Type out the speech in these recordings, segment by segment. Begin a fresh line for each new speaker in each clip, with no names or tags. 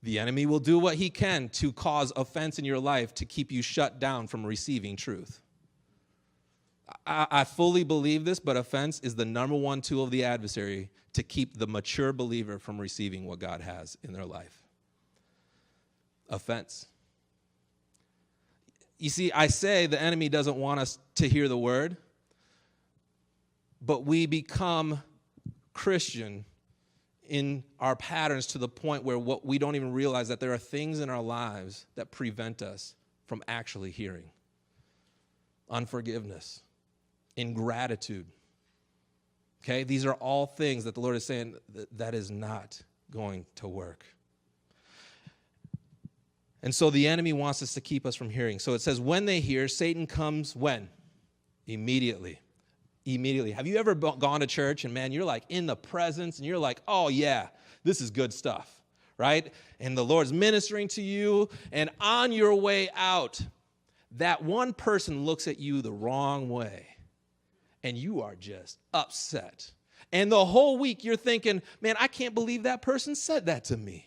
The enemy will do what he can to cause offense in your life to keep you shut down from receiving truth. I fully believe this, but offense is the number one tool of the adversary to keep the mature believer from receiving what God has in their life. Offense. You see, I say the enemy doesn't want us to hear the word, but we become Christian in our patterns to the point where we don't even realize that there are things in our lives that prevent us from actually hearing. Unforgiveness, ingratitude. Okay, these are all things that the Lord is saying that is not going to work. And so the enemy wants us to keep us from hearing. So it says, when they hear, Satan comes when? Immediately. Immediately. Have you ever gone to church and, man, you're like in the presence and you're like, oh, yeah, this is good stuff, right? And the Lord's ministering to you, and on your way out, that one person looks at you the wrong way, and you are just upset. And the whole week you're thinking, man, I can't believe that person said that to me.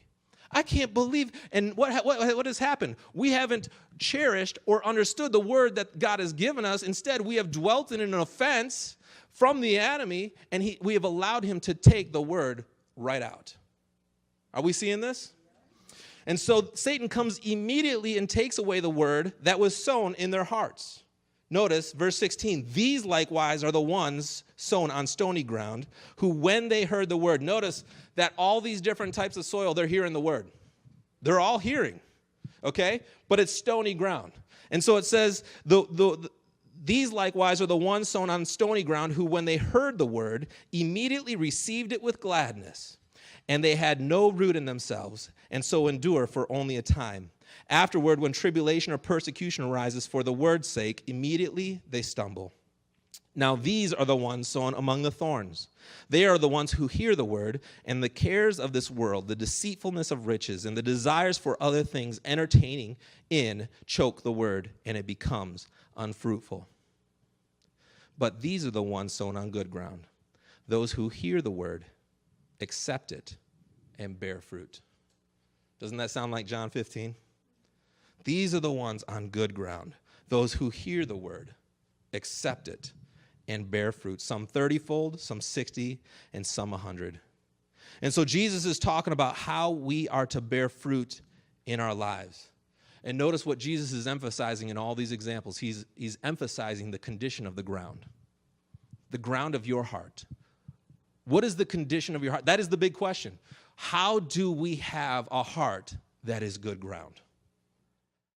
I can't believe, and what has happened? We haven't cherished or understood the word that God has given us. Instead, we have dwelt in an offense from the enemy, and we have allowed him to take the word right out. Are we seeing this? And so Satan comes immediately and takes away the word that was sown in their hearts. Notice verse 16, these likewise are the ones sown on stony ground, who when they heard the word, notice that all these different types of soil, they're hearing the word. They're all hearing, okay? But it's stony ground. And so it says, these likewise are the ones sown on stony ground, who when they heard the word, immediately received it with gladness. And they had no root in themselves, and so endure for only a time. Afterward, when tribulation or persecution arises for the word's sake, immediately they stumble. Now these are the ones sown among the thorns. They are the ones who hear the word, and the cares of this world, the deceitfulness of riches, and the desires for other things entertaining in choke the word, and it becomes unfruitful. But these are the ones sown on good ground, those who hear the word, accept it, and bear fruit. Doesn't that sound like John 15? These are the ones on good ground, those who hear the word, accept it, and bear fruit, some 30-fold, some 60, and some 100. And so Jesus is talking about how we are to bear fruit in our lives. And notice what Jesus is emphasizing in all these examples. He's emphasizing the condition of the ground of your heart. What is the condition of your heart? That is the big question. How do we have a heart that is good ground?